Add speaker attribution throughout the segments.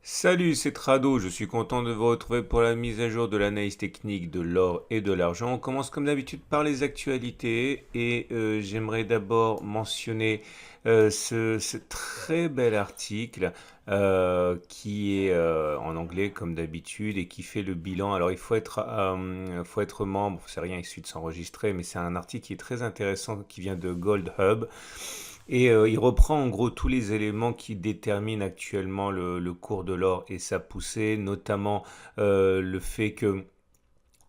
Speaker 1: Salut, c'est Trado, je suis content de vous retrouver pour la mise à jour de l'analyse technique de l'or et de l'argent. On commence comme d'habitude par les actualités et j'aimerais d'abord mentionner ce très bel article qui est en anglais comme d'habitude et qui fait le bilan. Alors faut être membre, c'est rien, il suffit de s'enregistrer, mais c'est un article qui est très intéressant qui vient de Gold Hub. Et il reprend en gros tous les éléments qui déterminent actuellement le cours de l'or et sa poussée, notamment le fait que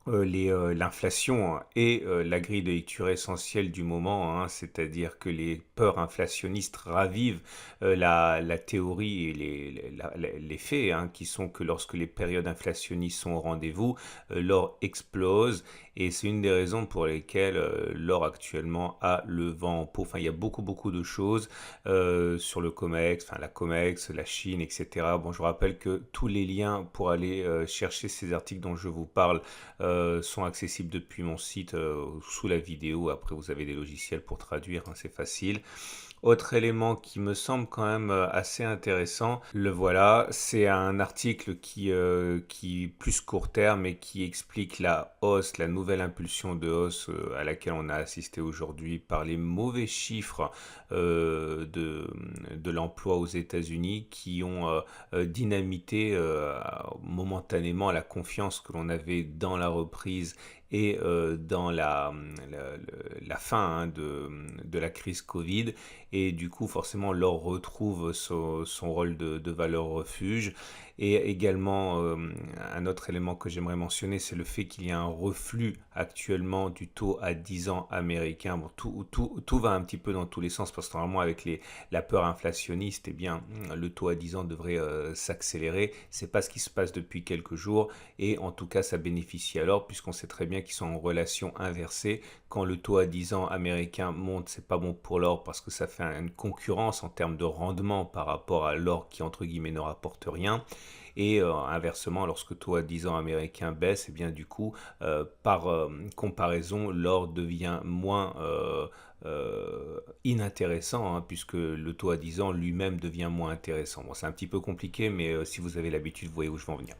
Speaker 1: l'inflation est la grille de lecture essentielle du moment, hein, c'est-à-dire que les peurs inflationnistes ravivent la théorie et les faits, hein, qui sont que lorsque les périodes inflationnistes sont au rendez-vous, l'or explose. Et c'est une des raisons pour lesquelles l'or actuellement a le vent en poupe. Enfin, il y a beaucoup de choses sur le COMEX, enfin la COMEX, la Chine, etc. Bon, je vous rappelle que tous les liens pour aller chercher ces articles dont je vous parle sont accessibles depuis mon site sous la vidéo. Après, vous avez des logiciels pour traduire, hein, c'est facile. Autre élément qui me semble quand même assez intéressant, le voilà, c'est un article qui est plus court terme et qui explique la hausse, la nouvelle impulsion de hausse à laquelle on a assisté aujourd'hui par les mauvais chiffres de l'emploi aux États-Unis qui ont dynamité momentanément la confiance que l'on avait dans la reprise et dans la fin, hein, de la crise Covid. Et du coup, forcément, l'or retrouve son rôle de valeur refuge. Et également, un autre élément que j'aimerais mentionner, c'est le fait qu'il y a un reflux actuellement du taux à 10 ans américain. Bon, tout va un petit peu dans tous les sens parce que normalement, avec la peur inflationniste, eh bien, le taux à 10 ans devrait s'accélérer. C'est pas ce qui se passe depuis quelques jours et en tout cas, ça bénéficie alors puisqu'on sait très bien qu'ils sont en relation inversée. Quand le taux à 10 ans américain monte, c'est pas bon pour l'or parce que ça fait une concurrence en termes de rendement par rapport à l'or qui, entre guillemets, ne rapporte rien. Et inversement, lorsque le taux à 10 ans américain baisse, et bien du coup, par comparaison, l'or devient moins inintéressant, hein, puisque le taux à 10 ans lui-même devient moins intéressant. Bon, c'est un petit peu compliqué, mais si vous avez l'habitude, vous voyez où je veux en venir.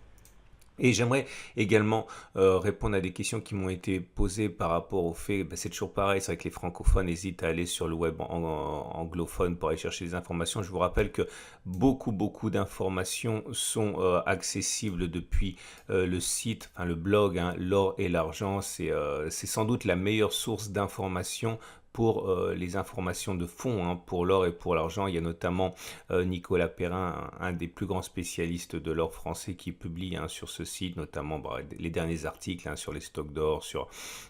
Speaker 1: Et j'aimerais également répondre à des questions qui m'ont été posées par rapport au fait, bah, c'est toujours pareil, c'est vrai que les francophones hésitent à aller sur le web anglophone pour aller chercher des informations. Je vous rappelle que beaucoup d'informations sont accessibles depuis le site, enfin le blog, hein, L'or et l'argent. C'est sans doute la meilleure source d'informations pour les informations de fond, hein, pour l'or et pour l'argent. Il y a notamment Nicolas Perrin, un des plus grands spécialistes de l'or français, qui publie, hein, sur ce site, notamment bah, les derniers articles, hein, sur les stocks d'or, sur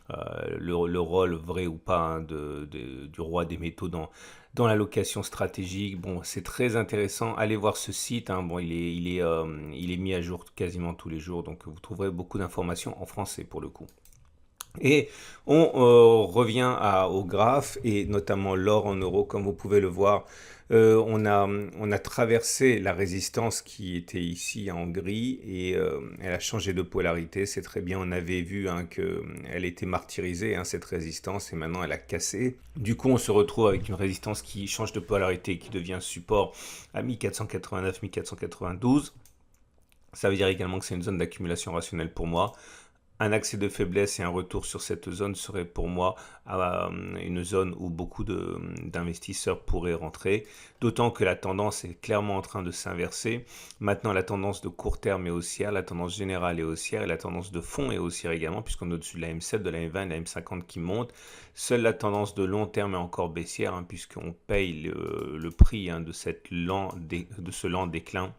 Speaker 1: le rôle vrai ou pas, hein, du roi des métaux dans la location stratégique. Bon, c'est très intéressant. Allez voir ce site, hein. Bon, il est mis à jour quasiment tous les jours, donc vous trouverez beaucoup d'informations en français pour le coup. Et on revient au graphe et notamment l'or en euros, comme vous pouvez le voir. On a traversé la résistance qui était ici en gris et elle a changé de polarité. C'est très bien, on avait vu, hein, qu'elle était martyrisée, hein, cette résistance, et maintenant elle a cassé. Du coup, on se retrouve avec une résistance qui change de polarité, qui devient support à 1489-1492. Ça veut dire également que c'est une zone d'accumulation rationnelle pour moi. Un accès de faiblesse et un retour sur cette zone serait pour moi une zone où beaucoup d'investisseurs pourraient rentrer, d'autant que la tendance est clairement en train de s'inverser. Maintenant, la tendance de court terme est haussière, la tendance générale est haussière et la tendance de fond est haussière également, puisqu'on est au-dessus de la M7, de la M20, de la M50 qui monte. Seule la tendance de long terme est encore baissière, hein, puisqu'on paye le prix, hein, de ce lent déclin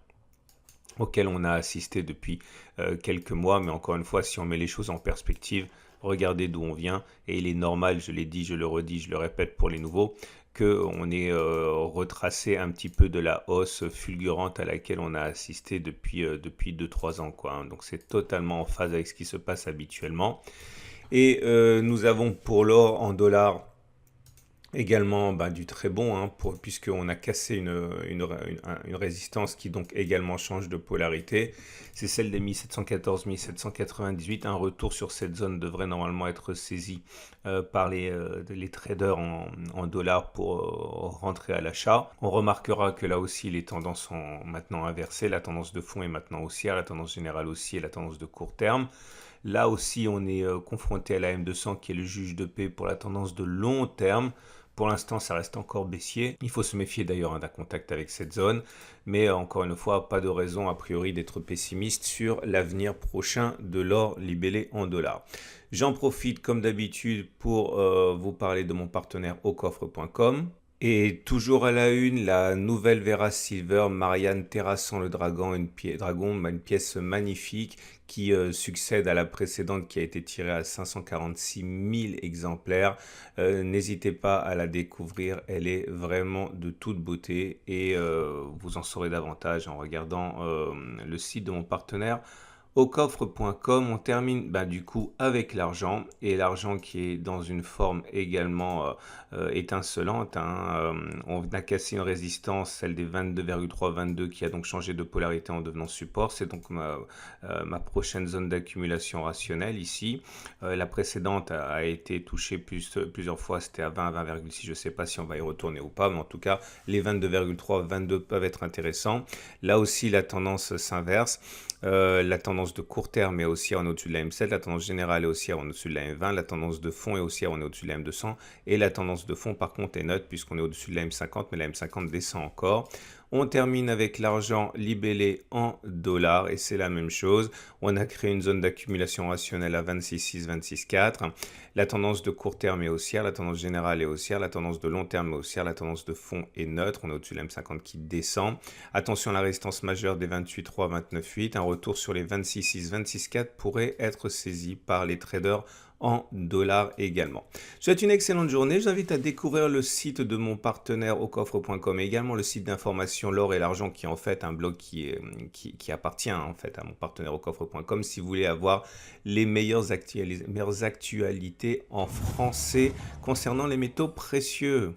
Speaker 1: auquel on a assisté depuis quelques mois. Mais encore une fois, si on met les choses en perspective, regardez d'où on vient. Et il est normal, je l'ai dit, je le redis, je le répète pour les nouveaux, qu'on ait retracé un petit peu de la hausse fulgurante à laquelle on a assisté depuis 2-3 ans, quoi, hein. Donc c'est totalement en phase avec ce qui se passe habituellement. Et nous avons pour l'or en dollars Également, bah, du très bon, hein, puisqu'on a cassé une résistance qui donc également change de polarité. C'est celle des 1714-1798. Un retour sur cette zone devrait normalement être saisi par les traders en dollars pour rentrer à l'achat. On remarquera que là aussi les tendances sont maintenant inversées. La tendance de fond est maintenant haussière, la tendance générale aussi et la tendance de court terme. Là aussi, on est confronté à la M200 qui est le juge de paix pour la tendance de long terme. Pour l'instant, ça reste encore baissier. Il faut se méfier d'ailleurs d'un contact avec cette zone. Mais encore une fois, pas de raison a priori d'être pessimiste sur l'avenir prochain de l'or libellé en dollars. J'en profite comme d'habitude pour vous parler de mon partenaire aucoffre.com. Et toujours à la une, la nouvelle Vera Silver, Marianne terrassant le dragon, une pièce magnifique qui succède à la précédente qui a été tirée à 546 000 exemplaires. N'hésitez pas à la découvrir, elle est vraiment de toute beauté et vous en saurez davantage en regardant le site de mon partenaire. Au coffre.com, on termine du coup avec l'argent et l'argent qui est dans une forme également étincelante. Hein. On a cassé une résistance, celle des 22,322 qui a donc changé de polarité en devenant support. C'est donc ma prochaine zone d'accumulation rationnelle ici. La précédente a été touchée plusieurs fois, c'était à 20, 20,6. Je ne sais pas si on va y retourner ou pas, mais en tout cas, les 22,3, 22 peuvent être intéressants. Là aussi, la tendance s'inverse. La tendance de court terme est haussière en au-dessus de la M7, la tendance générale est haussière en au-dessus de la M20, la tendance de fond est haussière en au-dessus de la M200 et la tendance de fond par contre est neutre puisqu'on est au-dessus de la M50 mais la M50 descend encore. On termine avec l'argent libellé en dollars et c'est la même chose. On a créé une zone d'accumulation rationnelle à 26,6, 26,4. La tendance de court terme est haussière, la tendance générale est haussière, la tendance de long terme est haussière, la tendance de fond est neutre. On est au-dessus de la M50 qui descend. Attention à la résistance majeure des 28,3, 29,8. Un retour sur les 26,6, 26,4 pourrait être saisi par les traders en dollars également. Je vous souhaite une excellente journée. Je vous invite à découvrir le site de mon partenaire aucoffre.com et également le site d'information L'or et l'argent qui est en fait un blog qui appartient en fait à mon partenaire aucoffre.com si vous voulez avoir les meilleures actualités en français concernant les métaux précieux.